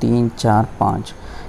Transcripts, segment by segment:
3 4 5۔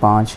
5،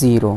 0۔